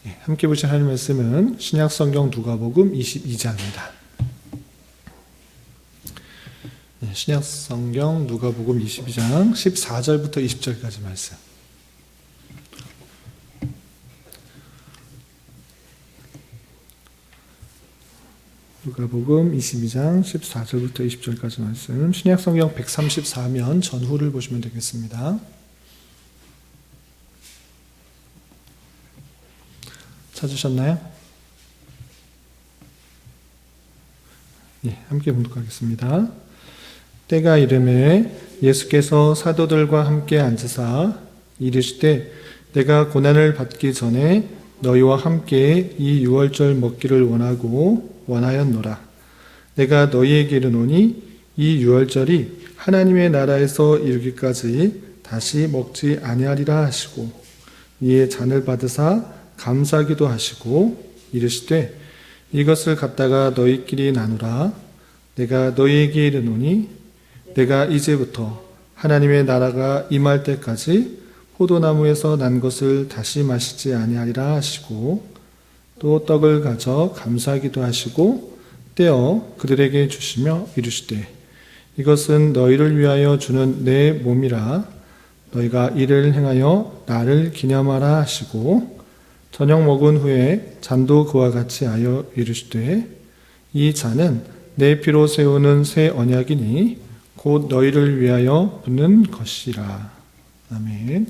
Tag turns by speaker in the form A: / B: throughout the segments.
A: 함께 보신 하나님 말씀은 신약성경 누가복음 22장입니다. 신약성경 누가복음 22장 14절부터 20절까지 말씀. 누가복음 22장 14절부터 20절까지 말씀. 신약성경 134면 전후를 보시면 되겠습니다. 찾으셨나요? 함께 봉독하겠습니다. 때가 이르매 예수께서 사도들과 함께 앉으사 이르시되 내가 고난을 받기 전에 너희와 함께 이 유월절 먹기를 원하였노라. 내가 너희에게 이르노니 이 유월절이 하나님의 나라에서 이르기까지 다시 먹지 아니하리라 하시고 이에 잔을 받으사 감사기도 하시고 이르시되 이것을 갖다가 너희끼리 나누라. 내가 너희에게 이르노니 내가 이제부터 하나님의 나라가 임할 때까지 포도나무에서 난 것을 다시 마시지 아니하리라 하시고 또 떡을 가져 감사기도 하시고 떼어 그들에게 주시며 이르시되 이것은 너희를 위하여 주는 내 몸이라. 너희가 이를 행하여 나를 기념하라 하시고 저녁 먹은 후에 잔도 그와 같이 하여 이르시되 이 잔은 내 피로 세우는 새 언약이니 곧 너희를 위하여 붓는 것이라. 아멘.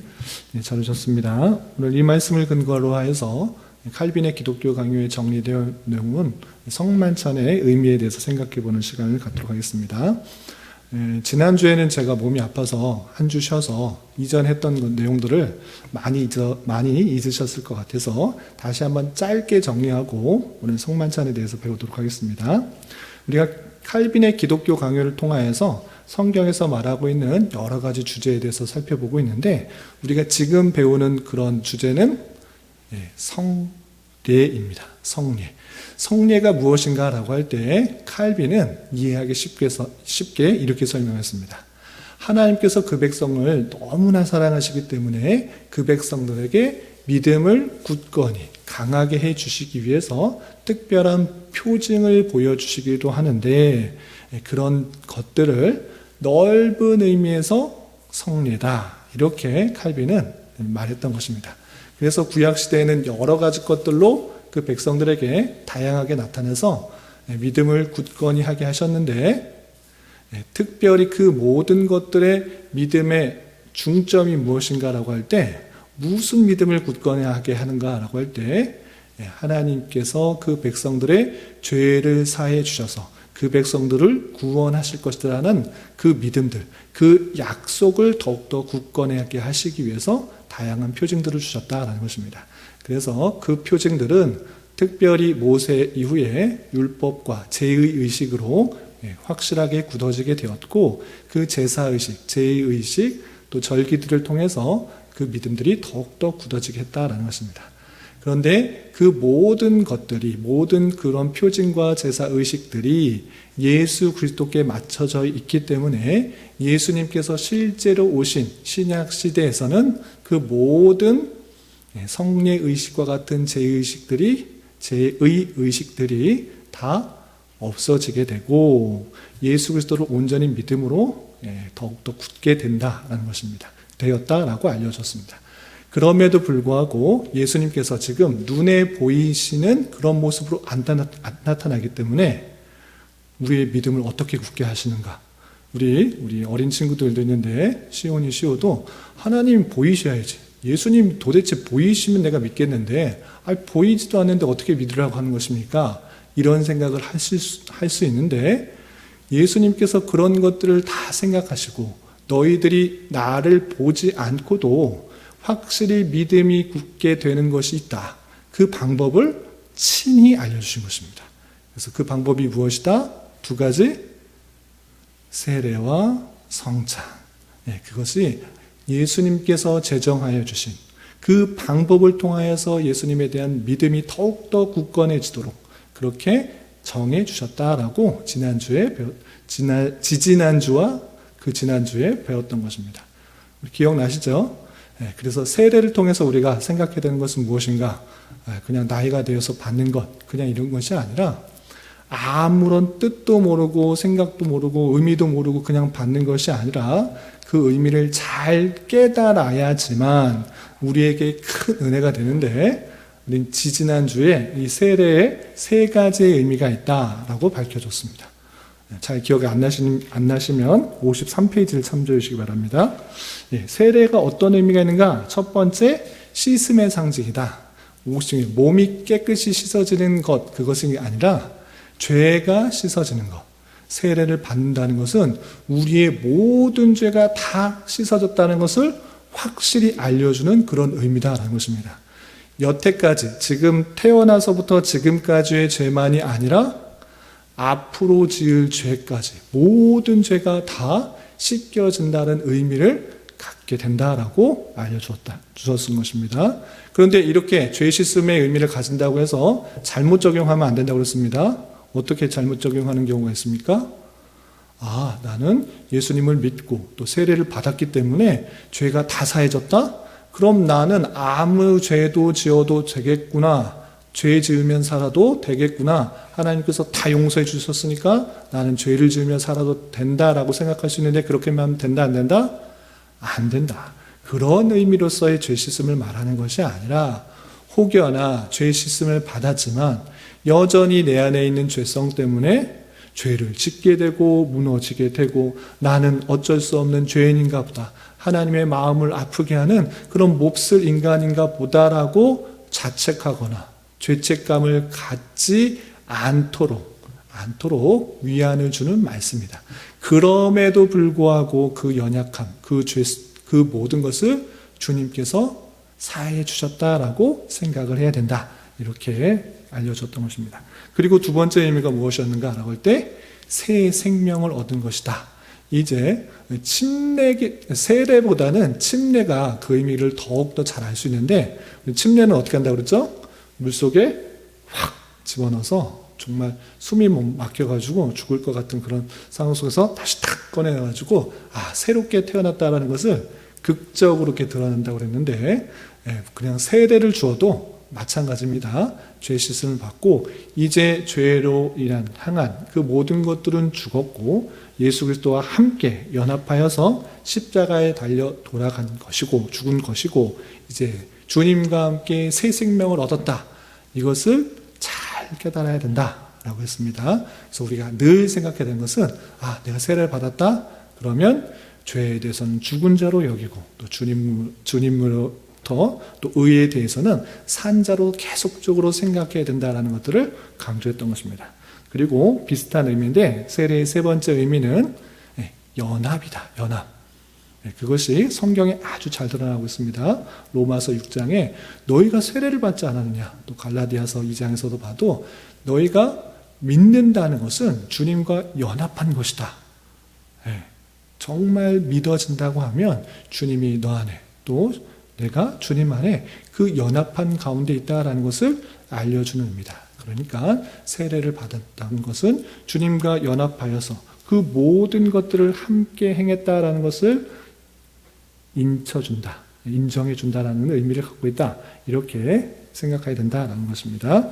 A: 잘 오셨습니다. 오늘 이 말씀을 근거로 하여서 칼빈의 기독교 강요에 정리되어 내용은 성만찬의 의미에 대해서 생각해 보는 시간을 갖도록 하겠습니다. 지난주에는 제가 몸이 아파서 한 주 쉬어서 이전 했던 내용들을 많이 잊으셨을 것 같아서 다시 한번 짧게 정리하고 오늘 성만찬에 대해서 배우도록 하겠습니다. 우리가 칼빈의 기독교 강요를 통하여서 성경에서 말하고 있는 여러 가지 주제에 대해서 살펴보고 있는데 우리가 지금 배우는 그런 주제는 성례입니다. 성례가 무엇인가라고 할 때 칼빈은 이해하기 쉽게 이렇게 설명했습니다. 하나님께서 그 백성을 너무나 사랑하시기 때문에 그 백성들에게 믿음을 굳건히 강하게 해주시기 위해서 특별한 표징을 보여주시기도 하는데 그런 것들을 넓은 의미에서 성례다. 이렇게 칼빈은 말했던 것입니다. 그래서 구약시대에는 여러 가지 것들로 그 백성들에게 다양하게 나타나서 믿음을 굳건히 하게 하셨는데 특별히 그 모든 것들의 믿음의 중점이 무엇인가라고 할 때 무슨 믿음을 굳건히 하게 하는가라고 할 때 하나님께서 그 백성들의 죄를 사해 주셔서 그 백성들을 구원하실 것이라는 그 믿음들, 그 약속을 더욱더 굳건하게 하시기 위해서 다양한 표징들을 주셨다라는 것입니다. 그래서 그 표징들은 특별히 모세 이후에 율법과 제의 의식으로 확실하게 굳어지게 되었고 그 제사의식, 제의 의식, 또 절기들을 통해서 그 믿음들이 더욱더 굳어지게 했다라는 것입니다. 그런데 그 모든 것들이, 모든 그런 표징과 제사의식들이 예수 그리스도께 맞춰져 있기 때문에 예수님께서 실제로 오신 신약 시대에서는 그 모든 성례의식과 같은 제의의식들이 다 없어지게 되고 예수 그리스도를 온전히 믿음으로 더욱더 굳게 된다라는 것입니다. 되었다라고 알려졌습니다. 그럼에도 불구하고 예수님께서 지금 눈에 보이시는 그런 모습으로 안 나타나기 때문에 우리의 믿음을 어떻게 굳게 하시는가? 우리 어린 친구들도 있는데 시오도 하나님 보이셔야지. 예수님 도대체 보이시면 내가 믿겠는데 보이지도 않는데 어떻게 믿으라고 하는 것입니까? 이런 생각을 할 수 있는데 예수님께서 그런 것들을 다 생각하시고 너희들이 나를 보지 않고도 확실히 믿음이 굳게 되는 것이 있다. 그 방법을 친히 알려주신 것입니다. 그래서 그 방법이 무엇이다? 두 가지, 세례와 성찬. 그것이 예수님께서 제정하여 주신 그 방법을 통하여서 예수님에 대한 믿음이 더욱더 굳건해지도록 그렇게 정해 주셨다라고 지난주와 그 지난주에 배웠던 것입니다. 기억나시죠? 그래서 세례를 통해서 우리가 생각해야 되는 것은 무엇인가? 그냥 나이가 되어서 받는 것, 그냥 이런 것이 아니라 아무런 뜻도 모르고 생각도 모르고 의미도 모르고 그냥 받는 것이 아니라 그 의미를 잘 깨달아야지만 우리에게 큰 은혜가 되는데, 우리 지지난주에 이 세례에 3가지의 의미가 있다라고 밝혀줬습니다. 잘 기억이 안 나시면 53페이지를 참조해 주시기 바랍니다. 세례가 어떤 의미가 있는가? 첫 번째, 씻음의 상징이다. 몸이 깨끗이 씻어지는 것, 그것이 아니라 죄가 씻어지는 것. 세례를 받는다는 것은 우리의 모든 죄가 다 씻어졌다는 것을 확실히 알려주는 그런 의미다라는 것입니다. 여태까지, 지금 태어나서부터 지금까지의 죄만이 아니라 앞으로 지을 죄까지 모든 죄가 다 씻겨진다는 의미를 갖게 된다라고 알려주었던 것입니다. 그런데 이렇게 죄 씻음의 의미를 가진다고 해서 잘못 적용하면 안 된다고 그랬습니다. 어떻게 잘못 적용하는 경우가 있습니까? 나는 예수님을 믿고 또 세례를 받았기 때문에 죄가 다 사해졌다? 그럼 나는 아무 죄도 지어도 되겠구나. 죄 지으면 살아도 되겠구나. 하나님께서 다 용서해 주셨으니까 나는 죄를 지으며 살아도 된다라고 생각할 수 있는데, 그렇게 하면 된다, 안 된다? 안 된다. 그런 의미로서의 죄 씻음을 말하는 것이 아니라, 혹여나 죄 씻음을 받았지만 여전히 내 안에 있는 죄성 때문에 죄를 짓게 되고 무너지게 되고 나는 어쩔 수 없는 죄인인가 보다, 하나님의 마음을 아프게 하는 그런 몹쓸 인간인가 보다라고 자책하거나 죄책감을 갖지 않도록 위안을 주는 말씀이다. 그럼에도 불구하고 그 연약함, 그 모든 것을 주님께서 사해 주셨다라고 생각을 해야 된다. 이렇게 알려줬던 것입니다. 그리고 두 번째 의미가 무엇이었는가라고 할 때, 새 생명을 얻은 것이다. 이제 세례보다는 침례가 그 의미를 더욱더 잘 알 수 있는데, 침례는 어떻게 한다고 그랬죠? 물속에 확 집어넣어서 정말 숨이 막혀가지고 죽을 것 같은 그런 상황 속에서 다시 탁 꺼내가지고 새롭게 태어났다라는 것을 극적으로 이렇게 드러낸다고 그랬는데, 그냥 세례를 주어도 마찬가지입니다. 죄 씻음을 받고 이제 죄로 향한 그 모든 것들은 죽었고 예수 그리스도와 함께 연합하여서 십자가에 달려 돌아간 것이고 죽은 것이고 이제 주님과 함께 새 생명을 얻었다. 이것을 잘 깨달아야 된다라고 했습니다. 그래서 우리가 늘 생각해야 되는 것은 내가 세례를 받았다. 그러면 죄에 대해서는 죽은 자로 여기고 또 주님으로부터 또 의에 대해서는 산 자로 계속적으로 생각해야 된다라는 것들을 강조했던 것입니다. 그리고 비슷한 의미인데 세례의 세 번째 의미는 연합이다. 연합. 그것이 성경에 아주 잘 드러나고 있습니다. 로마서 6장에 너희가 세례를 받지 않았느냐, 또 갈라디아서 2장에서도 봐도 너희가 믿는다는 것은 주님과 연합한 것이다. 정말 믿어진다고 하면 주님이 너 안에 또 내가 주님 안에 그 연합한 가운데 있다라는 것을 알려주는 의미다. 그러니까 세례를 받았다는 것은 주님과 연합하여서 그 모든 것들을 함께 행했다라는 것을 인정해준다라는 의미를 갖고 있다. 이렇게 생각해야 된다라는 것입니다.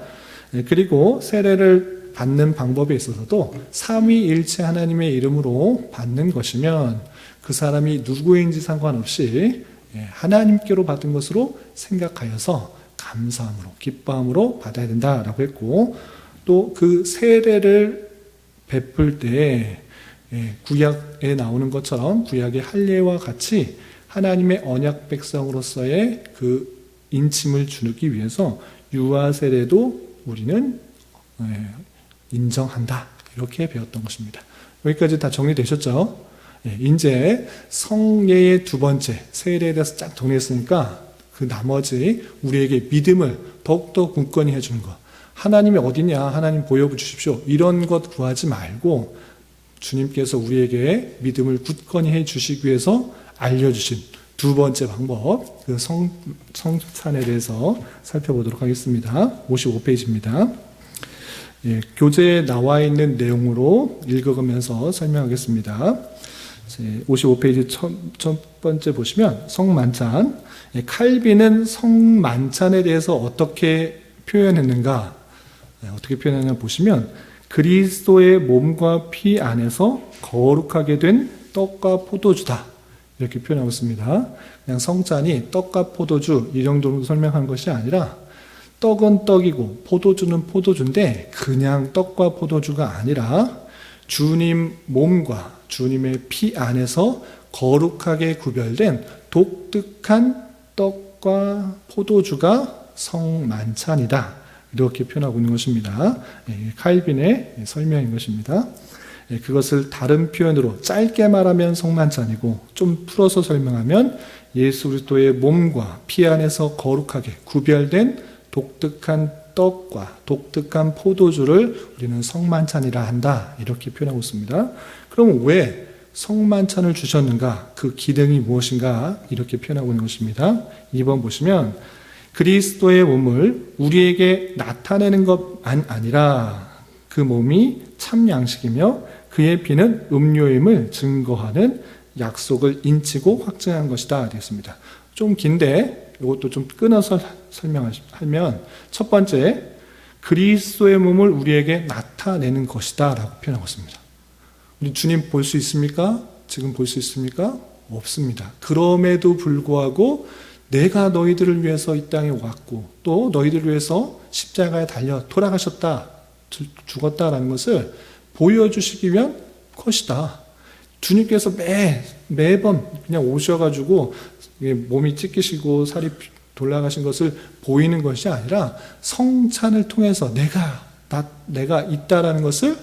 A: 그리고 세례를 받는 방법에 있어서도 삼위일체 하나님의 이름으로 받는 것이면 그 사람이 누구인지 상관없이 하나님께로 받은 것으로 생각하여서 감사함으로 기뻐함으로 받아야 된다라고 했고, 또 그 세례를 베풀 때 구약에 나오는 것처럼 구약의 할례와 같이 하나님의 언약 백성으로서의 그 인침을 주기 위해서 유아 세례도 우리는 인정한다. 이렇게 배웠던 것입니다. 여기까지 다 정리되셨죠? 이제 성례의 두 번째 세례에 대해서 쫙 정리했으니까 그 나머지 우리에게 믿음을 더욱더 굳건히 해주는 것. 하나님이 어디냐, 하나님 보여주십시오, 이런 것 구하지 말고 주님께서 우리에게 믿음을 굳건히 해주시기 위해서 알려주신 두 번째 방법, 그 성찬에 대해서 살펴보도록 하겠습니다. 55페이지입니다. 교재에 나와 있는 내용으로 읽어가면서 설명하겠습니다. 55페이지 첫 번째 보시면 성만찬. 칼빈은 성만찬에 대해서 어떻게 표현했는가? 어떻게 표현했는가 보시면 그리스도의 몸과 피 안에서 거룩하게 된 떡과 포도주다. 이렇게 표현하고 있습니다. 그냥 성찬이 떡과 포도주 이 정도로 설명한 것이 아니라 떡은 떡이고 포도주는 포도주인데 그냥 떡과 포도주가 아니라 주님 몸과 주님의 피 안에서 거룩하게 구별된 독특한 떡과 포도주가 성만찬이다. 이렇게 표현하고 있는 것입니다. 칼빈의 설명인 것입니다. 그것을 다른 표현으로 짧게 말하면 성만찬이고 좀 풀어서 설명하면 예수 그리스도의 몸과 피 안에서 거룩하게 구별된 독특한 떡과 독특한 포도주를 우리는 성만찬이라 한다. 이렇게 표현하고 있습니다. 그럼 왜 성만찬을 주셨는가? 그 기능이 무엇인가? 이렇게 표현하고 있는 것입니다. 2번 보시면 그리스도의 몸을 우리에게 나타내는 것 아니라 그 몸이 참 양식이며 그의 피는 음료임을 증거하는 약속을 인치고 확증한 것이다. 되겠습니다. 좀 긴데 이것도 좀 끊어서 설명하면 첫 번째, 그리스도의 몸을 우리에게 나타내는 것이다 라고 표현하고 있습니다. 우리 주님 볼 수 있습니까? 지금 볼 수 있습니까? 없습니다. 그럼에도 불구하고 내가 너희들을 위해서 이 땅에 왔고 또 너희들을 위해서 십자가에 달려 돌아가셨다, 죽었다라는 것을 보여주시기 위한 것이다. 주님께서 매번 그냥 오셔가지고 몸이 찢기시고 살이 돌아가신 것을 보이는 것이 아니라 성찬을 통해서 내가 있다라는 것을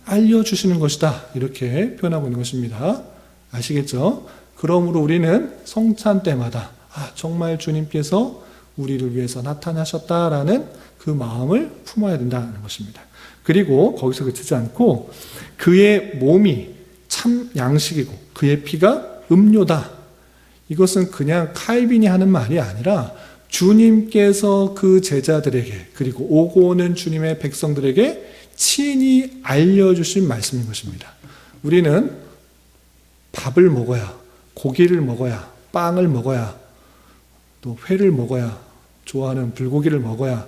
A: 알려주시는 것이다. 이렇게 표현하고 있는 것입니다. 아시겠죠? 그러므로 우리는 성찬 때마다 정말 주님께서 우리를 위해서 나타나셨다라는 그 마음을 품어야 된다는 것입니다. 그리고 거기서 그치지 않고 그의 몸이 참 양식이고 그의 피가 음료다. 이것은 그냥 칼빈이 하는 말이 아니라 주님께서 그 제자들에게 그리고 오고 오는 주님의 백성들에게 친히 알려주신 말씀인 것입니다. 우리는 밥을 먹어야, 고기를 먹어야, 빵을 먹어야, 또 회를 먹어야, 좋아하는 불고기를 먹어야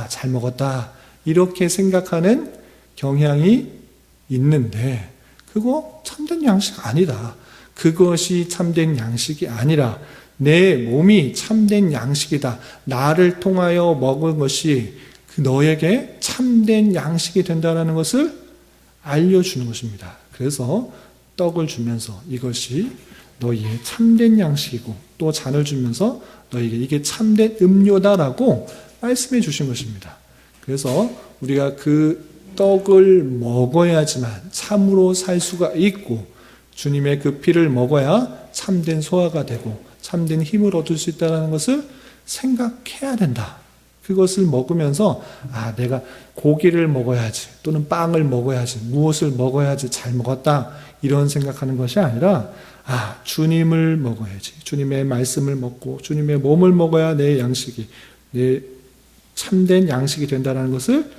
A: 잘 먹었다 이렇게 생각하는 경향이 있는데 그거 참된 양식 아니다. 그것이 참된 양식이 아니라 내 몸이 참된 양식이다. 나를 통하여 먹은 것이 너에게 참된 양식이 된다는 것을 알려주는 것입니다. 그래서 떡을 주면서 이것이 너희의 참된 양식이고 또 잔을 주면서 너희에게 이게 참된 음료다라고 말씀해 주신 것입니다. 그래서 우리가 그 떡을 먹어야지만 참으로 살 수가 있고 주님의 그 피를 먹어야 참된 소화가 되고 참된 힘을 얻을 수 있다는 것을 생각해야 된다. 그것을 먹으면서 내가 고기를 먹어야지 또는 빵을 먹어야지 무엇을 먹어야지 잘 먹었다 이런 생각하는 것이 아니라 주님을 먹어야지 주님의 말씀을 먹고 주님의 몸을 먹어야 내 양식이 내 참된 양식이 된다는 것을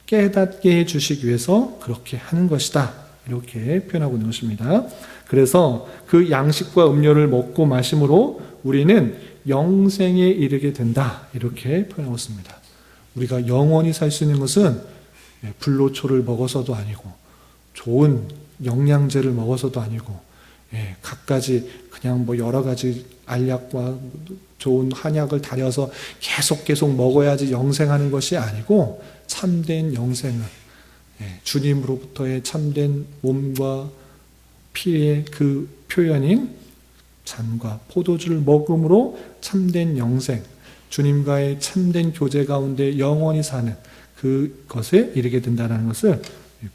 A: 깨닫게 해주시기 위해서 그렇게 하는 것이다 이렇게 표현하고 있는 것입니다. 그래서 그 양식과 음료를 먹고 마심으로 우리는 영생에 이르게 된다 이렇게 표현하고 있습니다. 우리가 영원히 살 수 있는 것은 불로초를 먹어서도 아니고 좋은 영양제를 먹어서도 아니고 갖가지 그냥 여러 가지 알약과 좋은 한약을 달여서 계속 먹어야지 영생하는 것이 아니고 참된 영생은 주님으로부터의 참된 몸과 피의 그 표현인 잔과 포도주를 먹음으로 참된 영생, 주님과의 참된 교제 가운데 영원히 사는 그것에 이르게 된다는 것을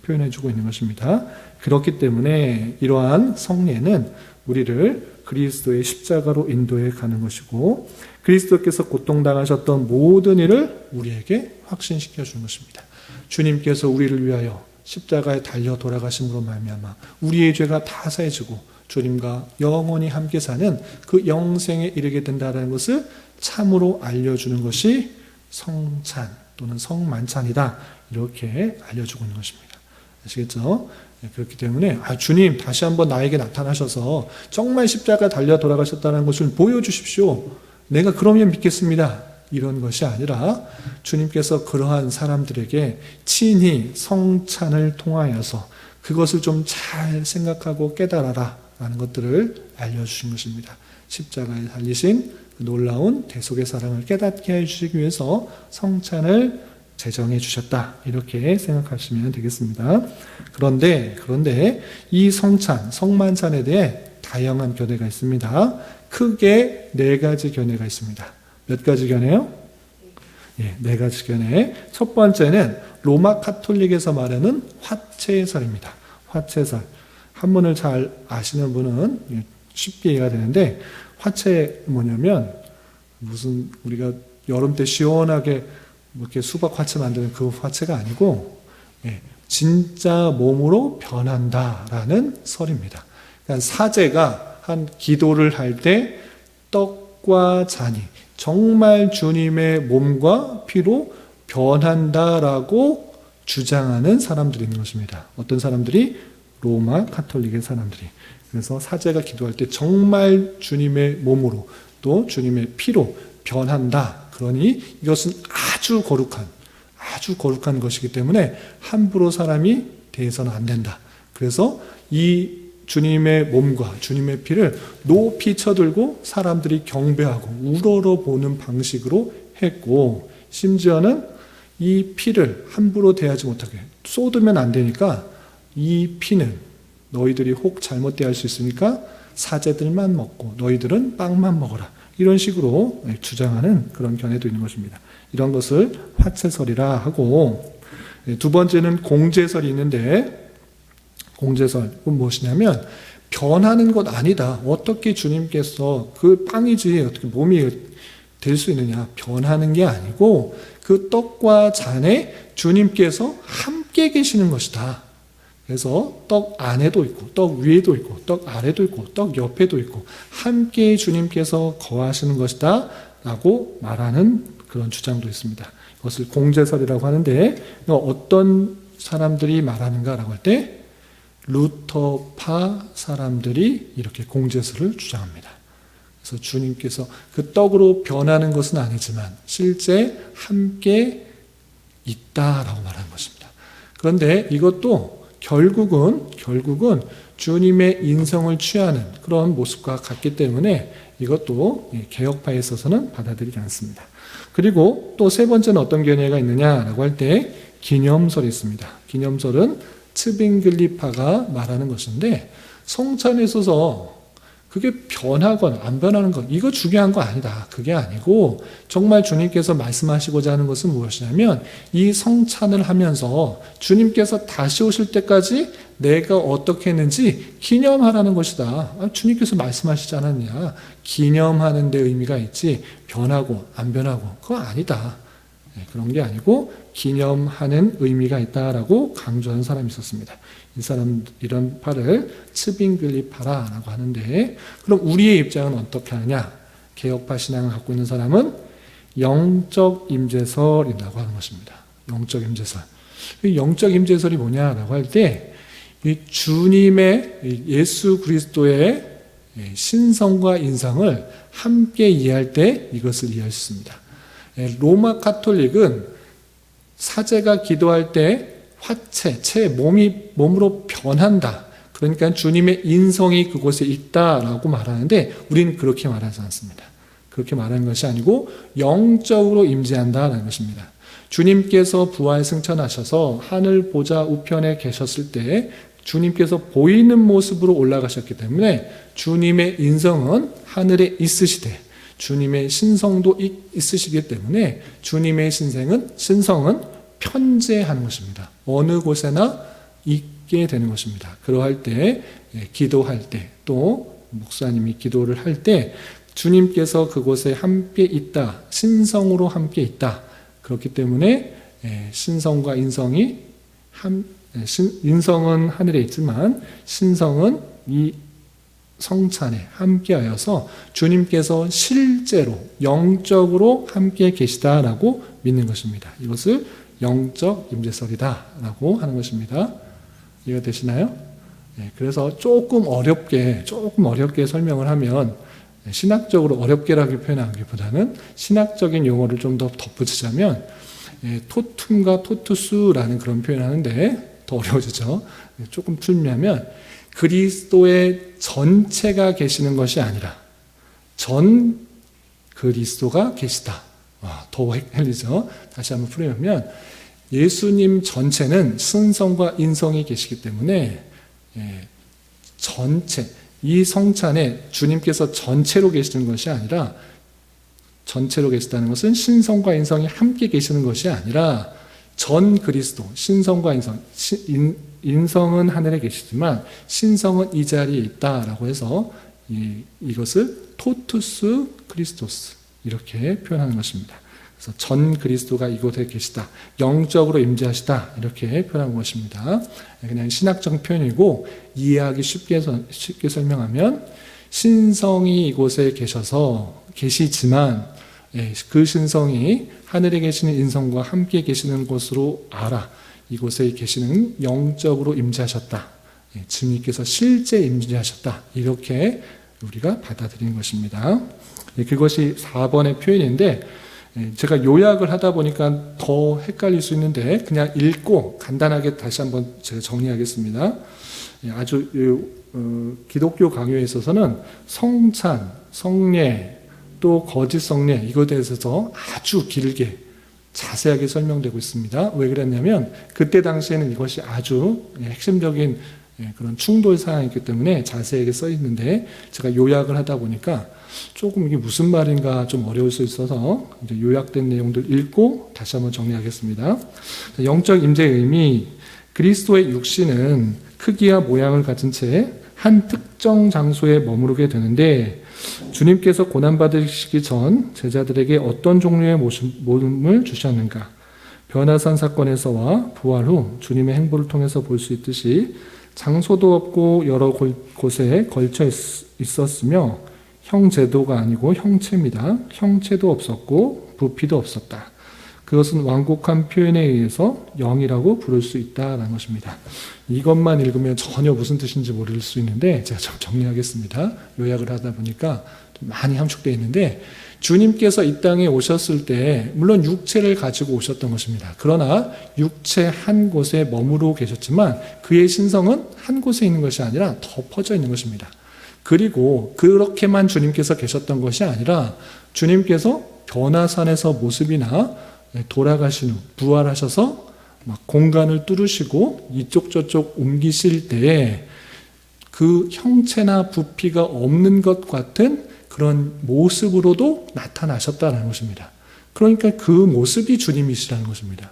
A: 표현해 주고 있는 것입니다. 그렇기 때문에 이러한 성례는 우리를 그리스도의 십자가로 인도해 가는 것이고 그리스도께서 고통당하셨던 모든 일을 우리에게 확신시켜 주는 것입니다. 주님께서 우리를 위하여 십자가에 달려 돌아가심으로 말미암아 우리의 죄가 다 사해지고 주님과 영원히 함께 사는 그 영생에 이르게 된다는 것을 참으로 알려주는 것이 성찬 또는 성만찬이다 이렇게 알려주고 있는 것입니다. 아시겠죠? 그렇기 때문에 주님 다시 한번 나에게 나타나셔서 정말 십자가 달려 돌아가셨다는 것을 보여주십시오. 내가 그러면 믿겠습니다. 이런 것이 아니라 주님께서 그러한 사람들에게 친히 성찬을 통하여서 그것을 좀 잘 생각하고 깨달아라 라는 것들을 알려주신 것입니다. 십자가에 달리신 그 놀라운 대속의 사랑을 깨닫게 해주시기 위해서 성찬을 제정해 주셨다, 이렇게 생각하시면 되겠습니다. 그런데 이 성찬, 성만찬에 대해 다양한 견해가 있습니다. 크게 4가지 견해가 있습니다. 몇 가지 견해요? 4가지 견해. 첫 번째는 로마 카톨릭에서 말하는 화채설입니다. 화채설. 한문을 잘 아시는 분은 쉽게 이해가 되는데, 화채 뭐냐면 무슨 우리가 여름 때 시원하게 이렇게 수박 화채 만드는 그 화채가 아니고 진짜 몸으로 변한다라는 설입니다. 그러니까 사제가 한 기도를 할 때 떡과 잔이 정말 주님의 몸과 피로 변한다라고 주장하는 사람들이 있는 것입니다. 어떤 사람들이? 로마 카톨릭의 사람들이. 그래서 사제가 기도할 때 정말 주님의 몸으로 또 주님의 피로 변한다. 그러니 이것은 아주 거룩한 것이기 때문에 함부로 사람이 대해서는 안 된다. 그래서 이 주님의 몸과 주님의 피를 높이 쳐들고 사람들이 경배하고 우러러 보는 방식으로 했고, 심지어는 이 피를 함부로 대하지 못하게 쏟으면 안 되니까 이 피는 너희들이 혹 잘못 대할 수 있으니까 사제들만 먹고 너희들은 빵만 먹어라, 이런 식으로 주장하는 그런 견해도 있는 것입니다. 이런 것을 화채설이라 하고, 두 번째는 공제설이 있는데, 공제설은 무엇이냐면 변하는 것 아니다. 어떻게 주님께서 그 빵이지 어떻게 몸이 될 수 있느냐. 변하는 게 아니고 그 떡과 잔에 주님께서 함께 계시는 것이다. 그래서 떡 안에도 있고 떡 위에도 있고 떡 아래도 있고 떡 옆에도 있고 함께 주님께서 거하시는 것이다 라고 말하는 그런 주장도 있습니다. 이것을 공제설이라고 하는데, 어떤 사람들이 말하는가라고 할 때 루터파 사람들이 이렇게 공제설을 주장합니다. 그래서 주님께서 그 떡으로 변하는 것은 아니지만 실제 함께 있다라고 말하는 것입니다. 그런데 이것도 결국은 주님의 인성을 취하는 그런 모습과 같기 때문에 이것도 개혁파에 있어서는 받아들이지 않습니다. 그리고 또 세 번째는 어떤 견해가 있느냐라고 할 때 기념설이 있습니다. 기념설은 츠빙글리파가 말하는 것인데, 성찬에 있어서 그게 변하거나 안 변하는 것, 이거 중요한 거 아니다. 그게 아니고 정말 주님께서 말씀하시고자 하는 것은 무엇이냐면 이 성찬을 하면서 주님께서 다시 오실 때까지 내가 어떻게 했는지 기념하라는 것이다. 주님께서 말씀하시지 않았냐. 기념하는 데 의미가 있지 변하고 안 변하고 그거 아니다. 그런 게 아니고 기념하는 의미가 있다라고 강조하는 사람이 있었습니다. 이 사람 이런 파를 츠빙글리파라고 하는데, 그럼 우리의 입장은 어떻게 하느냐? 개혁파 신앙을 갖고 있는 사람은 영적 임재설이라고 하는 것입니다. 영적 임재설. 영적 임재설이 뭐냐라고 할 때 주님의 예수 그리스도의 신성과 인성을 함께 이해할 때 이것을 이해할 수 있습니다. 로마 카톨릭은 사제가 기도할 때 화채, 몸으로 변한다. 그러니까 주님의 인성이 그곳에 있다라고 말하는데, 우리는 그렇게 말하지 않습니다. 그렇게 말하는 것이 아니고 영적으로 임재한다라는 것입니다. 주님께서 부활 승천하셔서 하늘 보좌 우편에 계셨을 때 주님께서 보이는 모습으로 올라가셨기 때문에 주님의 인성은 하늘에 있으시되 주님의 신성도 있으시기 때문에 주님의 신성은 편재하는 것입니다. 어느 곳에나 있게 되는 것입니다. 그러할 때, 기도할 때, 또 목사님이 기도를 할 때 주님께서 그곳에 함께 있다, 신성으로 함께 있다. 그렇기 때문에 신성과 인성은 하늘에 있지만 신성은 이 성찬에 함께하여서 주님께서 실제로 영적으로 함께 계시다라고 믿는 것입니다. 이것을 영적 임재설이다라고 하는 것입니다. 이해가 되시나요? 그래서 조금 어렵게 설명을 하면, 신학적으로 어렵게라고 표현하기보다는 신학적인 용어를 좀 더 덧붙이자면, 토툼과 토투스라는 그런 표현을 하는데 더 어려워지죠. 조금 풀면 그리스도의 전체가 계시는 것이 아니라 전 그리스도가 계시다. 더 헷갈리죠. 다시 한번 풀으면 예수님 전체는 신성과 인성이 계시기 때문에 전체, 이 성찬에 주님께서 전체로 계시는 것이 아니라, 전체로 계시다는 것은 신성과 인성이 함께 계시는 것이 아니라 전 그리스도, 신성과 인성, 인성은 하늘에 계시지만 신성은 이 자리에 있다라고 해서 이것을 토투스 크리스토스 이렇게 표현하는 것입니다. 그래서 전 그리스도가 이곳에 계시다, 영적으로 임재하시다 이렇게 표현한 것입니다. 그냥 신학적 표현이고 이해하기 쉽게 설명하면 신성이 이곳에 계시지만 그 신성이 하늘에 계시는 인성과 함께 계시는 곳으로 알아 이곳에 계시는 영적으로 임재하셨다. 주님께서 실제 임재하셨다. 이렇게 우리가 받아들이는 것입니다. 그것이 4번의 표현인데, 제가 요약을 하다 보니까 더 헷갈릴 수 있는데 그냥 읽고 간단하게 다시 한번 제가 정리하겠습니다. 아주 기독교 강요에 있어서는 성찬, 성례, 또 거짓 성례 이것에 대해서 아주 길게 자세하게 설명되고 있습니다. 왜 그랬냐면 그때 당시에는 이것이 아주 핵심적인 그런 충돌 사항이기 때문에 자세하게 써 있는데, 제가 요약을 하다 보니까 조금 이게 무슨 말인가 좀 어려울 수 있어서 이제 요약된 내용들 읽고 다시 한번 정리하겠습니다. 영적 임재의 의미, 그리스도의 육신은 크기와 모양을 가진 채 한 특정 장소에 머무르게 되는데, 주님께서 고난받으시기 전 제자들에게 어떤 종류의 모습을 주셨는가? 변화산 사건에서와 부활 후 주님의 행보를 통해서 볼 수 있듯이 장소도 없고 여러 곳에 걸쳐 있었으며 형제도가 아니고 형체입니다. 형체도 없었고 부피도 없었다. 그것은 완곡한 표현에 의해서 영이라고 부를 수 있다라는 것입니다. 이것만 읽으면 전혀 무슨 뜻인지 모를 수 있는데 제가 좀 정리하겠습니다. 요약을 하다 보니까 좀 많이 함축되어 있는데, 주님께서 이 땅에 오셨을 때 물론 육체를 가지고 오셨던 것입니다. 그러나 육체 한 곳에 머무르고 계셨지만 그의 신성은 한 곳에 있는 것이 아니라 더 퍼져 있는 것입니다. 그리고 그렇게만 주님께서 계셨던 것이 아니라 주님께서 변화산에서 모습이나 돌아가신 후 부활하셔서 막 공간을 뚫으시고 이쪽 저쪽 옮기실 때에 그 형체나 부피가 없는 것 같은 그런 모습으로도 나타나셨다는 것입니다. 그러니까 그 모습이 주님이시라는 것입니다.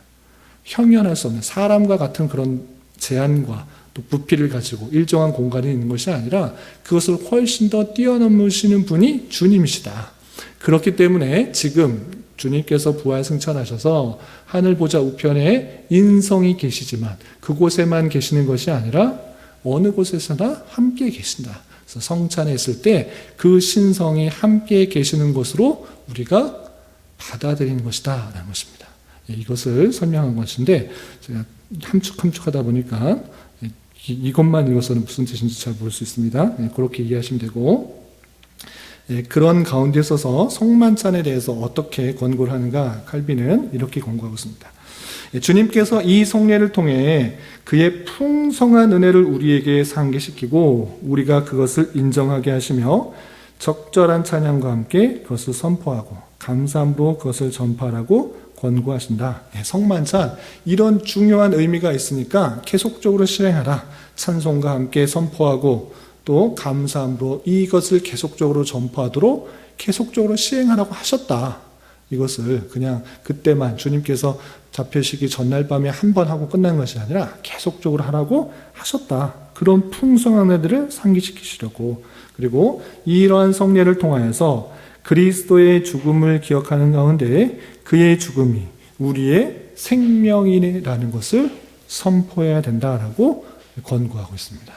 A: 형연할 수 없는 사람과 같은 그런 제한과 또 부피를 가지고 일정한 공간에 있는 것이 아니라 그것을 훨씬 더 뛰어넘으시는 분이 주님이시다. 그렇기 때문에 지금 주님께서 부활 승천하셔서 하늘 보좌 우편에 인성이 계시지만 그곳에만 계시는 것이 아니라 어느 곳에서나 함께 계신다. 그래서 성찬에 있을 때 그 신성이 함께 계시는 것으로 우리가 받아들이는 것이다 라는 것입니다. 이것을 설명한 것인데, 제가 함축하다 보니까 이것만 읽어서는 무슨 뜻인지 잘 모를 수 있습니다. 그렇게 이해하시면 되고, 그런 가운데 있어서 성만찬에 대해서 어떻게 권고를 하는가, 칼빈은 이렇게 권고하고 있습니다. 주님께서 이 성례를 통해 그의 풍성한 은혜를 우리에게 상기시키고 우리가 그것을 인정하게 하시며 적절한 찬양과 함께 그것을 선포하고 감사함으로 그것을 전파하라고 권고하신다. 성만찬, 이런 중요한 의미가 있으니까 계속적으로 실행하라. 찬송과 함께 선포하고 또 감사함으로 이것을 계속적으로 전파하도록 계속적으로 시행하라고 하셨다. 이것을 그냥 그때만 주님께서 잡히시기 전날 밤에 한 번 하고 끝난 것이 아니라 계속적으로 하라고 하셨다. 그런 풍성한 애들을 상기시키시려고, 그리고 이러한 성례를 통하여서 그리스도의 죽음을 기억하는 가운데 그의 죽음이 우리의 생명이라는 것을 선포해야 된다라고 권고하고 있습니다.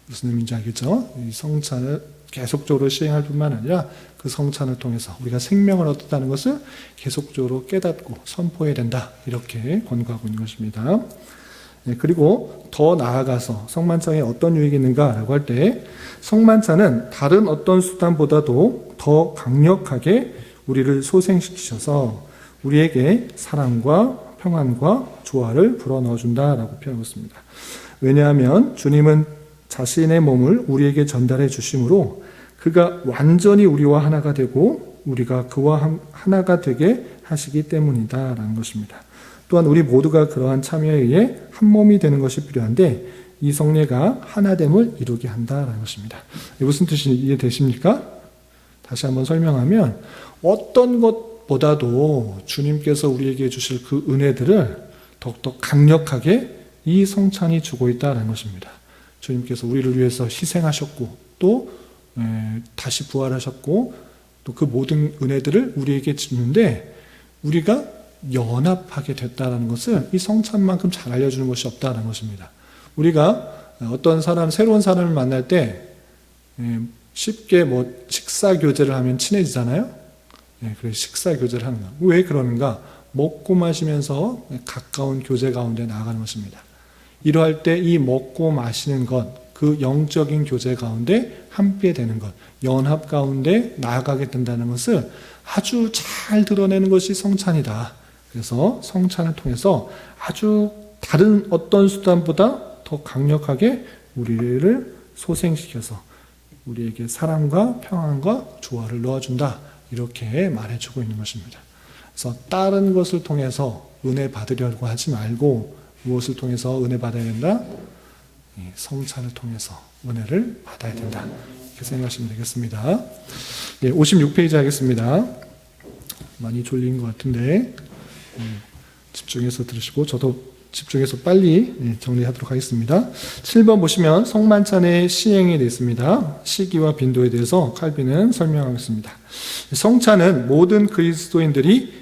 A: 무슨 의미인지 알겠죠? 이 성찬을 계속적으로 시행할 뿐만 아니라 그 성찬을 통해서 우리가 생명을 얻었다는 것을 계속적으로 깨닫고 선포해야 된다. 이렇게 권고하고 있는 것입니다. 그리고 더 나아가서 성만찬에 어떤 유익이 있는가라고 할 때 성만찬은 다른 어떤 수단보다도 더 강력하게 우리를 소생시키셔서 우리에게 사랑과 평안과 조화를 불어넣어준다라고 표현하고 있습니다. 왜냐하면 주님은 자신의 몸을 우리에게 전달해 주심으로 그가 완전히 우리와 하나가 되고 우리가 그와 하나가 되게 하시기 때문이다라는 것입니다. 또한 우리 모두가 그러한 참여에 의해 한 몸이 되는 것이 필요한데 이 성례가 하나됨을 이루게 한다라는 것입니다. 무슨 뜻이 이해되십니까? 다시 한번 설명하면 어떤 것보다도 주님께서 우리에게 주실 그 은혜들을 더욱더 강력하게 이 성찬이 주고 있다는 것입니다. 주님께서 우리를 위해서 희생하셨고 또 다시 부활하셨고 또 그 모든 은혜들을 우리에게 주는데 우리가 연합하게 됐다는 것을 이 성찬만큼 잘 알려주는 것이 없다는 것입니다. 우리가 어떤 사람, 새로운 사람을 만날 때 쉽게 식사 교제를 하면 친해지잖아요. 그래서 식사 교제를 하는 거예요. 왜 그러는가? 먹고 마시면서 가까운 교제 가운데 나아가는 것입니다. 이러할 때 이 먹고 마시는 것, 그 영적인 교제 가운데 함께 되는 것, 연합 가운데 나아가게 된다는 것을 아주 잘 드러내는 것이 성찬이다. 그래서 성찬을 통해서 아주 다른 어떤 수단보다 더 강력하게 우리를 소생시켜서 우리에게 사랑과 평안과 조화를 넣어준다. 이렇게 말해주고 있는 것입니다. 그래서 다른 것을 통해서 은혜 받으려고 하지 말고 무엇을 통해서 은혜 받아야 된다? 성찬을 통해서 은혜를 받아야 된다. 이렇게 생각하시면 되겠습니다. 56페이지 하겠습니다. 많이 졸린 것 같은데 집중해서 들으시고 저도 집중해서 빨리 정리하도록 하겠습니다. 7번 보시면 성만찬의 시행이 되어 있습니다. 시기와 빈도에 대해서 칼빈은 설명하겠습니다. 성찬은 모든 그리스도인들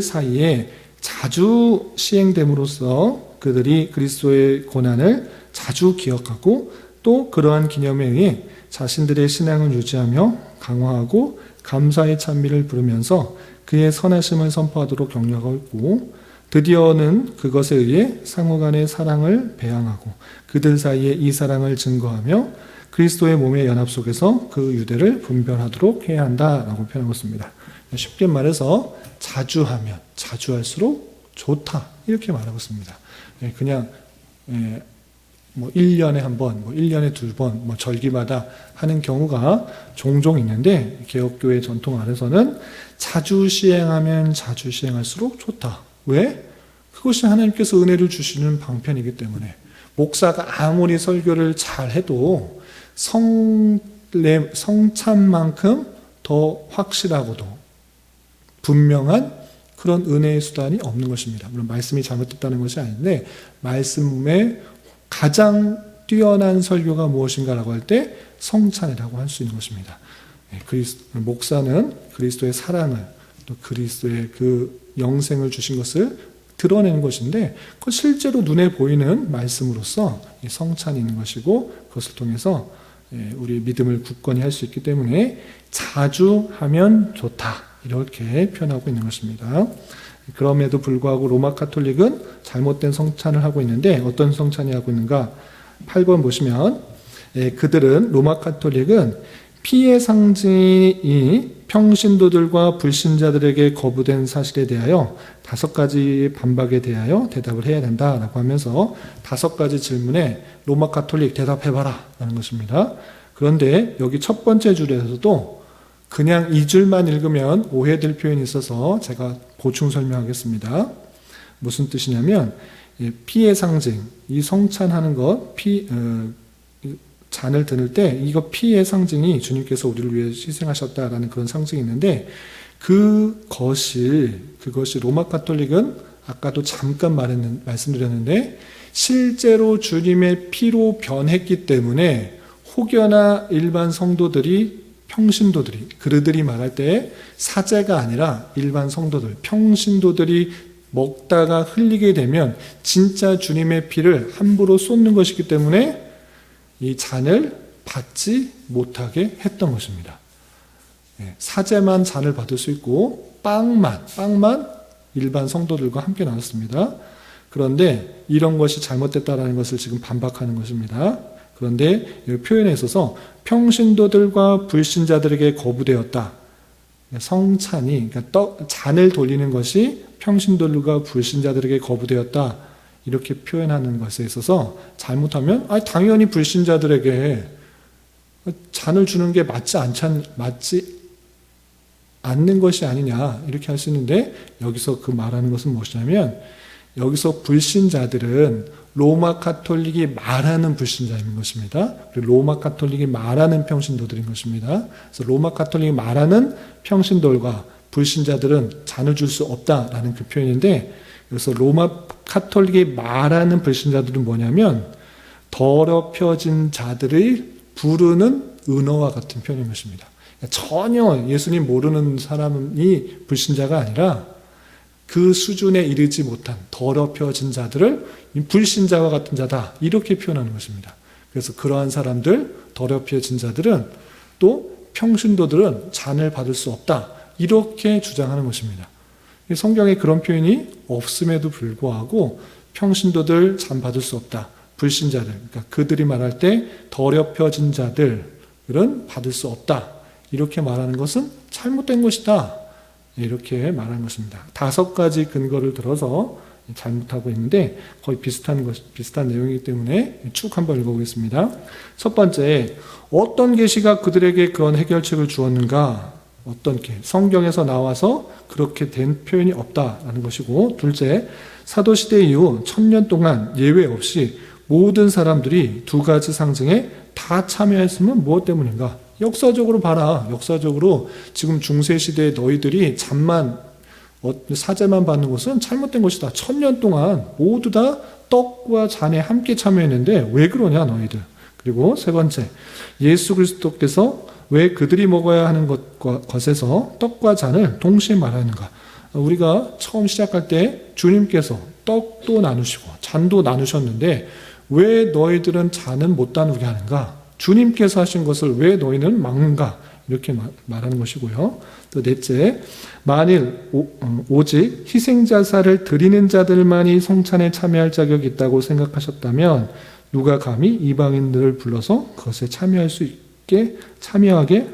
A: 사이에 자주 시행됨으로써 그들이 그리스도의 고난을 자주 기억하고 또 그러한 기념에 의해 자신들의 신앙을 유지하며 강화하고 감사의 찬미를 부르면서 그의 선하심을 선포하도록 격려하고 있고 드디어는 그것에 의해 상호간의 사랑을 배양하고 그들 사이에 이 사랑을 증거하며 그리스도의 몸의 연합 속에서 그 유대를 분별하도록 해야 한다라고 표현하고 있습니다. 쉽게 말해서 자주 하면 자주 할수록 좋다 이렇게 말하고 있습니다. 그냥 1년에 한 번, 1년에 2번, 절기마다 하는 경우가 종종 있는데 개혁교회 전통 아래서는 자주 시행하면 자주 시행할수록 좋다. 왜? 그것이 하나님께서 은혜를 주시는 방편이기 때문에 목사가 아무리 설교를 잘 해도 성찬만큼 더 확실하고도 분명한 그런 은혜의 수단이 없는 것입니다. 물론 말씀이 잘못됐다는 것이 아닌데 말씀의 가장 뛰어난 설교가 무엇인가라고 할 때 성찬이라고 할 수 있는 것입니다. 목사는 그리스도의 사랑을 또 그리스도의 그 영생을 주신 것을 드러내는 것인데 그건 실제로 눈에 보이는 말씀으로서 성찬이 있는 것이고 그것을 통해서 우리 믿음을 굳건히 할 수 있기 때문에 자주 하면 좋다 이렇게 표현하고 있는 것입니다. 그럼에도 불구하고 로마 카톨릭은 잘못된 성찬을 하고 있는데 어떤 성찬이 하고 있는가? 8번 보시면 그들은 로마 카톨릭은 피의 상징이 평신도들과 불신자들에게 거부된 사실에 대하여 5가지 반박에 대하여 대답을 해야 된다라고 하면서 5가지 질문에 로마 카톨릭 대답해봐라 라는 것입니다. 그런데 여기 첫 번째 줄에서도 그냥 이 줄만 읽으면 오해될 표현이 있어서 제가 보충 설명하겠습니다. 무슨 뜻이냐면 피의 상징, 이 성찬하는 것, 잔을 드릴 때 이거 피의 상징이 주님께서 우리를 위해 희생하셨다라는 그런 상징이 있는데 그것이 로마 카톨릭은 아까도 잠깐 말씀드렸는데 실제로 주님의 피로 변했기 때문에 혹여나 일반 성도들이 평신도들이 그들이 말할 때 사제가 아니라 일반 성도들 평신도들이 먹다가 흘리게 되면 진짜 주님의 피를 함부로 쏟는 것이기 때문에 이 잔을 받지 못하게 했던 것입니다. 사제만 잔을 받을 수 있고 빵만 일반 성도들과 함께 나눴습니다. 그런데 이런 것이 잘못됐다라는 것을 지금 반박하는 것입니다. 그런데 이 표현에 있어서 평신도들과 불신자들에게 거부되었다. 성찬이, 그러니까 잔을 돌리는 것이 평신도들과 불신자들에게 거부되었다. 이렇게 표현하는 것에 있어서 잘못하면 당연히 불신자들에게 잔을 주는 게 맞지 않는 것이 아니냐 이렇게 할 수 있는데, 여기서 그 말하는 것은 무엇이냐면, 여기서 불신자들은 로마 카톨릭이 말하는 불신자인 것입니다. 그리고 로마 카톨릭이 말하는 평신도들인 것입니다. 그래서 로마 카톨릭이 말하는 평신도들과 불신자들은 잔을 줄 수 없다라는 그 표현인데, 여기서 로마 카톨릭이 말하는 불신자들은 뭐냐면 더럽혀진 자들의 부르는 은어와 같은 표현인 것입니다. 전혀 예수님 모르는 사람이 불신자가 아니라 그 수준에 이르지 못한 더럽혀진 자들을 불신자와 같은 자다 이렇게 표현하는 것입니다. 그래서 그러한 사람들, 더럽혀진 자들은, 또 평신도들은 잔을 받을 수 없다 이렇게 주장하는 것입니다. 성경에 그런 표현이 없음에도 불구하고 평신도들 잔 받을 수 없다, 불신자들, 그러니까 그들이 말할 때 더럽혀진 자들은 받을 수 없다 이렇게 말하는 것은 잘못된 것이다 이렇게 말하는 것입니다. 5가지 근거를 들어서 잘못하고 있는데 거의 비슷한 내용이기 때문에 쭉 한번 읽어보겠습니다. 첫 번째, 어떤 계시가 그들에게 그런 해결책을 주었는가? 어떤 게 성경에서 나와서 그렇게 된 표현이 없다라는 것이고, 둘째, 사도시대 이후 1000년 동안 예외 없이 모든 사람들이 2가지 상징에 다 참여했으면 무엇 때문인가? 역사적으로 봐라. 역사적으로 지금 중세시대에 너희들이 사제만 받는 것은 잘못된 것이다. 1000년 동안 모두 다 떡과 잔에 함께 참여했는데 왜 그러냐 너희들. 그리고 세 번째, 예수 그리스도께서 왜 그들이 먹어야 하는 것에서 떡과 잔을 동시에 말하는가? 우리가 처음 시작할 때 주님께서 떡도 나누시고 잔도 나누셨는데 왜 너희들은 잔은 못 나누게 하는가? 주님께서 하신 것을 왜 너희는 막는가? 이렇게 말하는 것이고요. 또 넷째, 만일 오직 희생자사를 드리는 자들만이 성찬에 참여할 자격이 있다고 생각하셨다면 누가 감히 이방인들을 불러서 그것에 참여하게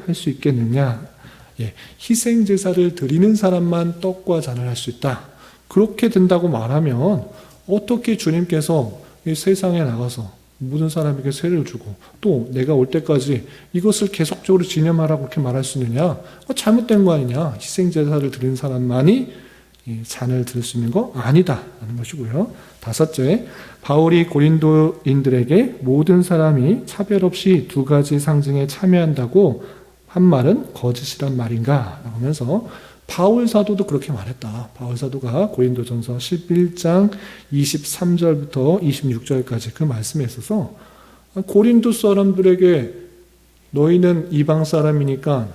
A: 할 수 있겠느냐? 희생제사를 드리는 사람만 떡과 잔을 할 수 있다. 그렇게 된다고 말하면 어떻게 주님께서 이 세상에 나가서 모든 사람에게 세례를 주고 또 내가 올 때까지 이것을 계속적으로 지념하라고 그렇게 말할 수 있느냐? 잘못된 거 아니냐? 희생제사를 드리는 사람만이 잔을 드릴 수 있는 거 아니다 하는 것이고요. 5째, 바울이 고린도인들에게 모든 사람이 차별 없이 2가지 상징에 참여한다고 한 말은 거짓이란 말인가? 하면서 바울 사도도 그렇게 말했다. 바울 사도가 고린도전서 11장 23절부터 26절까지 그 말씀에 있어서 고린도 사람들에게 너희는 이방 사람이니까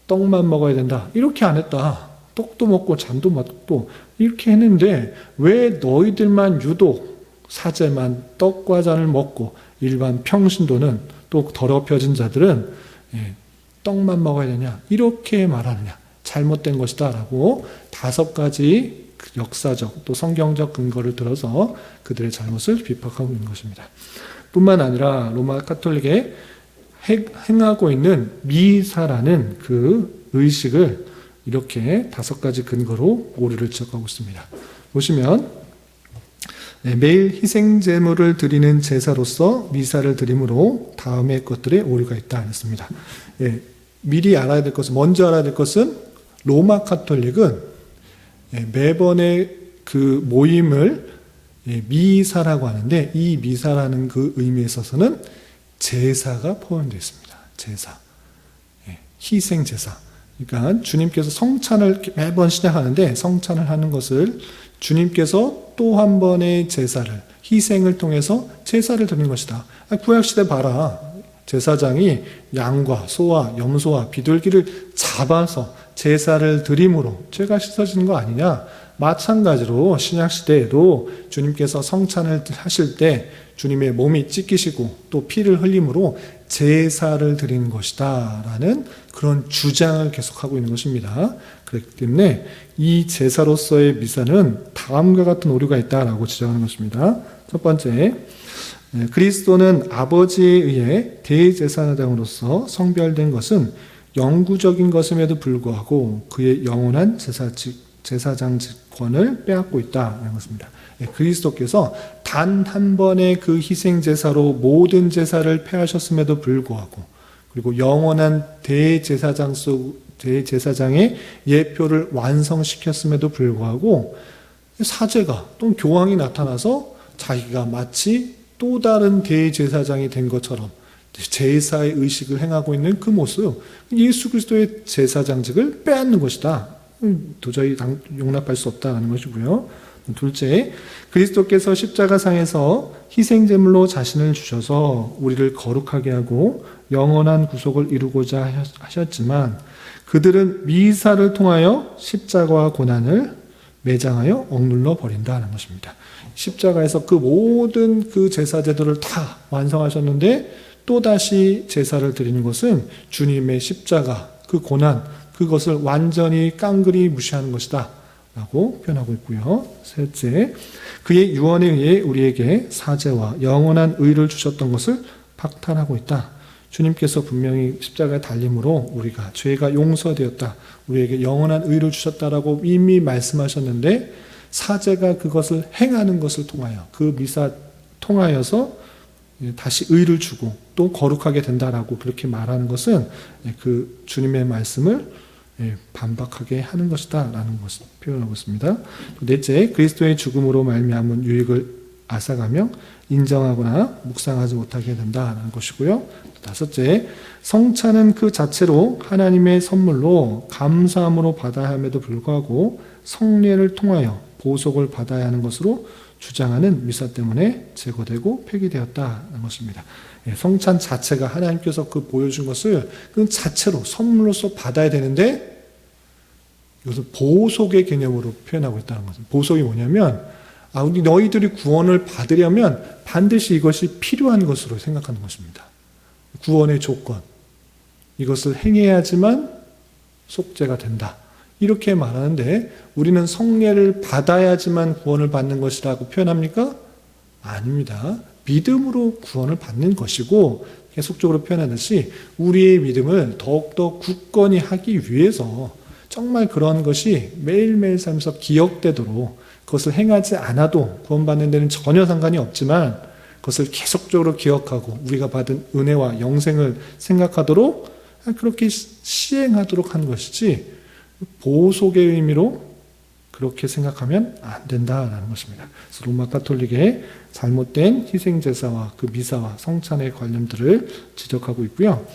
A: 떡만 먹어야 된다 이렇게 안 했다. 떡도 먹고 잔도 먹고 이렇게 했는데 왜 너희들만 유독 사제만 떡과 잔을 먹고 일반 평신도는 또 더럽혀진 자들은 떡만 먹어야 되냐 이렇게 말하느냐? 잘못된 것이다 라고 5가지 역사적 또 성경적 근거를 들어서 그들의 잘못을 비판하고 있는 것입니다. 뿐만 아니라 로마 카톨릭에 행하고 있는 미사라는 그 의식을 이렇게 5가지 근거로 오류를 지적하고 있습니다. 보시면 매일 희생제물을 드리는 제사로서 미사를 드림으로 다음의 것들에 오류가 있다 했습니다. 미리 알아야 될 것은, 먼저 알아야 될 것은 로마 카톨릭은 매번의 그 모임을 미사라고 하는데 이 미사라는 그 의미에 있어서는 제사가 포함되어 있습니다. 제사, 희생제사. 그러니까 주님께서 성찬을 매번 시작하는데 성찬을 하는 것을 주님께서 또 한 번의 제사를, 희생을 통해서 제사를 드리는 것이다. 구약시대 봐라. 제사장이 양과 소와 염소와 비둘기를 잡아서 제사를 드림으로 죄가 씻어지는 거 아니냐? 마찬가지로 신약시대에도 주님께서 성찬을 하실 때 주님의 몸이 찢기시고 또 피를 흘림으로 제사를 드리는 것이다 라는 그런 주장을 계속하고 있는 것입니다. 그렇기 때문에 이 제사로서의 미사는 다음과 같은 오류가 있다라고 지적하는 것입니다. 첫 번째, 그리스도는 아버지에 의해 대제사장으로서 성별된 것은 영구적인 것임에도 불구하고 그의 영원한 제사장직권을 빼앗고 있다는 것입니다. 그리스도께서 단 한 번의 그 희생제사로 모든 제사를 폐하셨음에도 불구하고, 그리고 영원한 대제사장의 예표를 완성시켰음에도 불구하고 사제가 또는 교황이 나타나서 자기가 마치 또 다른 대제사장이 된 것처럼 제사의 의식을 행하고 있는 그 모습, 예수 그리스도의 제사장직을 빼앗는 것이다. 도저히 용납할 수 없다는 것이고요. 둘째, 그리스도께서 십자가상에서 희생제물로 자신을 주셔서 우리를 거룩하게 하고 영원한 구속을 이루고자 하셨지만 그들은 미사를 통하여 십자가와 고난을 매장하여 억눌러 버린다는 것입니다. 십자가에서 그 모든 그 제사 제도를 다 완성하셨는데 또다시 제사를 드리는 것은 주님의 십자가, 그 고난, 그것을 완전히 깡그리 무시하는 것이다 라고 표현하고 있고요. 셋째, 그의 유언에 의해 우리에게 사죄와 영원한 의를 주셨던 것을 박탈하고 있다. 주님께서 분명히 십자가에 달림으로 우리가 죄가 용서되었다, 우리에게 영원한 의를 주셨다라고 이미 말씀하셨는데 사제가 그것을 행하는 것을 통하여, 그 미사 통하여서 다시 의를 주고 또 거룩하게 된다라고 그렇게 말하는 것은 그 주님의 말씀을 반박하게 하는 것이다 라는 것을 표현하고 있습니다. 넷째, 그리스도의 죽음으로 말미암은 유익을 앗아가며 인정하거나 묵상하지 못하게 된다는 것이고요. 다섯째, 성찬은 그 자체로 하나님의 선물로 감사함으로 받아야 함에도 불구하고 성례를 통하여 보속을 받아야 하는 것으로 주장하는 미사 때문에 제거되고 폐기되었다는 것입니다. 성찬 자체가 하나님께서 그 보여준 것을 그 자체로 선물로서 받아야 되는데 이것을 보속의 개념으로 표현하고 있다는 것입니다. 보속이 뭐냐면 너희들이 구원을 받으려면 반드시 이것이 필요한 것으로 생각하는 것입니다. 구원의 조건, 이것을 행해야지만 속죄가 된다, 이렇게 말하는데 우리는 성례를 받아야지만 구원을 받는 것이라고 표현합니까? 아닙니다. 믿음으로 구원을 받는 것이고, 계속적으로 표현하듯이 우리의 믿음을 더욱더 굳건히 하기 위해서 정말 그런 것이 매일매일 삶에서 기억되도록, 그것을 행하지 않아도 구원받는 데는 전혀 상관이 없지만 그것을 계속적으로 기억하고 우리가 받은 은혜와 영생을 생각하도록 그렇게 시행하도록 하는 것이지 보속의 의미로 그렇게 생각하면 안 된다라는 것입니다. 그래서 로마 가톨릭의 잘못된 희생제사와 그 미사와 성찬의 관념들을 지적하고 있고요.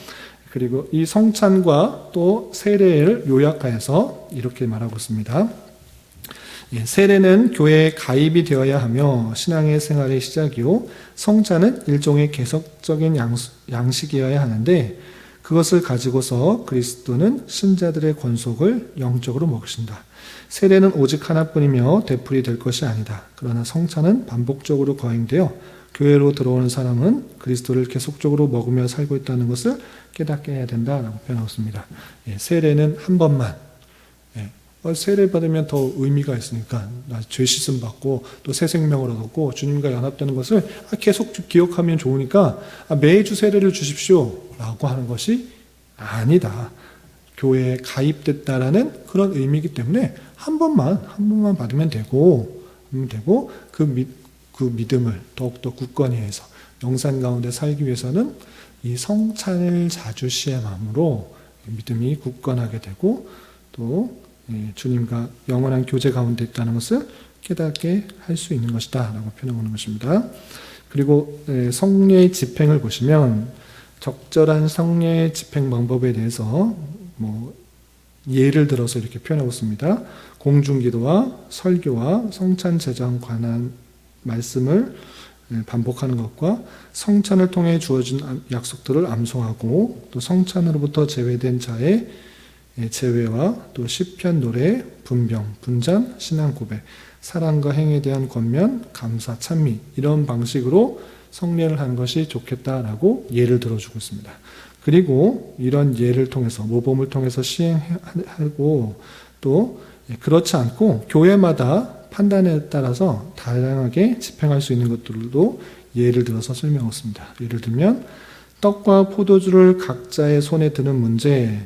A: 그리고 이 성찬과 또 세례를 요약하여서 이렇게 말하고 있습니다. 세례는 교회에 가입이 되어야 하며 신앙의 생활의 시작이요, 성찬은 일종의 계속적인 양식이어야 하는데 그것을 가지고서 그리스도는 신자들의 권속을 영적으로 먹으신다. 세례는 오직 하나뿐이며 되풀이 될 것이 아니다. 그러나 성찬은 반복적으로 거행되어 교회로 들어오는 사람은 그리스도를 계속적으로 먹으며 살고 있다는 것을 깨닫게 해야 된다라고 표현하고 있습니다. 세례는 한 번만, 세례 받으면 더 의미가 있으니까 죄 씻음 받고 또 새 생명을 얻었고 주님과 연합되는 것을 계속 기억하면 좋으니까 매주 세례를 주십시오 라고 하는 것이 아니다. 교회에 가입됐다라는 그런 의미이기 때문에 한 번만 받으면 되고 그 믿음을 더욱더 굳건히 해서 영산 가운데 살기 위해서는 이 성찬을 자주 시행함으로 믿음이 굳건하게 되고 또 주님과 영원한 교제 가운데 있다는 것을 깨닫게 할 수 있는 것이다 라고 표현하는 것입니다. 그리고 성례 집행을 보시면 적절한 성례 집행 방법에 대해서 예를 들어서 이렇게 표현하고 있습니다. 공중기도와 설교와 성찬 제정 관한 말씀을 반복하는 것과 성찬을 통해 주어진 약속들을 암송하고 또 성찬으로부터 제외된 자의 제외와 또 시편 노래, 분병, 분잔, 신앙 고백, 사랑과 행에 대한 권면, 감사, 찬미, 이런 방식으로 성례를 하는 것이 좋겠다라고 예를 들어주고 있습니다. 그리고 이런 예를 통해서 모범을 통해서 시행하고 또 그렇지 않고 교회마다 판단에 따라서 다양하게 집행할 수 있는 것들도 예를 들어서 설명하고 있습니다. 예를 들면 떡과 포도주를 각자의 손에 드는 문제,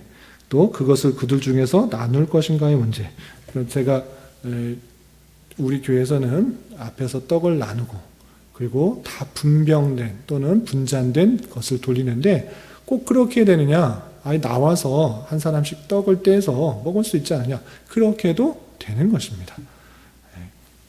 A: 또 그것을 그들 중에서 나눌 것인가의 문제. 제가 우리 교회에서는 앞에서 떡을 나누고 그리고 다 분병된 또는 분잔된 것을 돌리는데 꼭 그렇게 되느냐? 아니 나와서 한 사람씩 떡을 떼서 먹을 수 있지 않느냐? 그렇게 해도 되는 것입니다.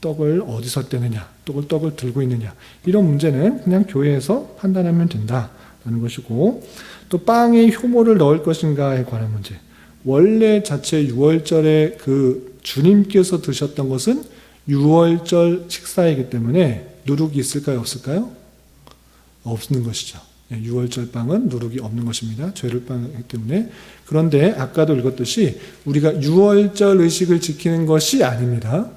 A: 떡을 어디서 떼느냐? 떡을 들고 있느냐? 이런 문제는 그냥 교회에서 판단하면 된다라는 것이고, 또 빵에 효모를 넣을 것인가에 관한 문제. 원래 자체 유월절에 그 주님께서 드셨던 것은 유월절 식사이기 때문에 누룩이 있을까요? 없을까요? 없는 것이죠. 유월절 빵은 누룩이 없는 것입니다. 죄를 빵이기 때문에. 그런데 아까도 읽었듯이 우리가 유월절 의식을 지키는 것이 아닙니다.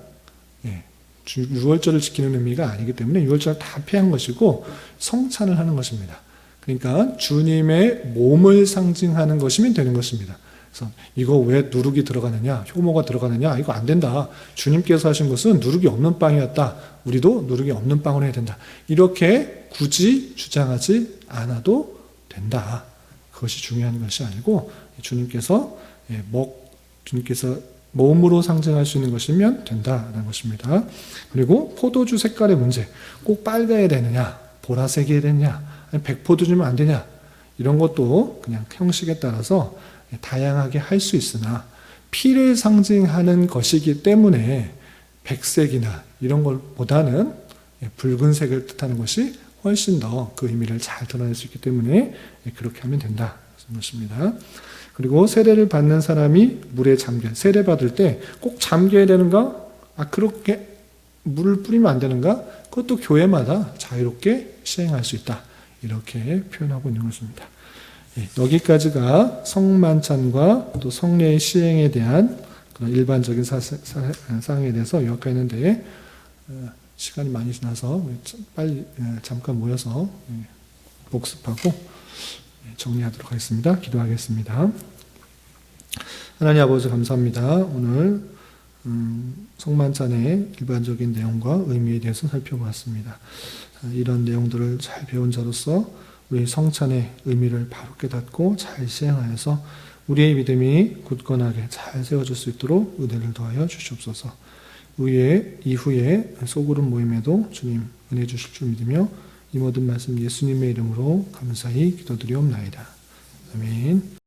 A: 유월절을 지키는 의미가 아니기 때문에 유월절을 다 피한 것이고 성찬을 하는 것입니다. 그러니까 주님의 몸을 상징하는 것이면 되는 것입니다. 그래서 이거 왜 누룩이 들어가느냐, 효모가 들어가느냐, 이거 안 된다. 주님께서 하신 것은 누룩이 없는 빵이었다. 우리도 누룩이 없는 빵을 해야 된다. 이렇게 굳이 주장하지 않아도 된다. 그것이 중요한 것이 아니고 주님께서 몸으로 상징할 수 있는 것이면 된다는 것입니다. 그리고 포도주 색깔의 문제. 꼭 빨가야 되느냐, 보라색이어야 되느냐, 아니 백포도주면 안 되냐, 이런 것도 그냥 형식에 따라서 다양하게 할 수 있으나 피를 상징하는 것이기 때문에 백색이나 이런 것보다는 붉은색을 뜻하는 것이 훨씬 더 그 의미를 잘 드러낼 수 있기 때문에 그렇게 하면 된다는 것입니다. 그리고 세례를 받는 사람이 물에 세례 받을 때 꼭 잠겨야 되는가? 그렇게 물을 뿌리면 안 되는가? 그것도 교회마다 자유롭게 시행할 수 있다. 이렇게 표현하고 있는 것입니다. 여기까지가 성만찬과 또 성례의 시행에 대한 그런 일반적인 사항에 대해서 요약했는데 시간이 많이 지나서 빨리 잠깐 모여서 복습하고 정리하도록 하겠습니다. 기도하겠습니다. 하나님 아버지 감사합니다. 오늘 성만찬의 일반적인 내용과 의미에 대해서 살펴보았습니다. 이런 내용들을 잘 배운 자로서 우리 성찬의 의미를 바로 깨닫고 잘 시행하여서 우리의 믿음이 굳건하게 잘 세워질 수 있도록 은혜를 더하여 주시옵소서. 이후에 소그룹 모임에도 주님 은혜 주실 줄 믿으며 이 모든 말씀 예수님의 이름으로 감사히 기도드리옵나이다. 아멘.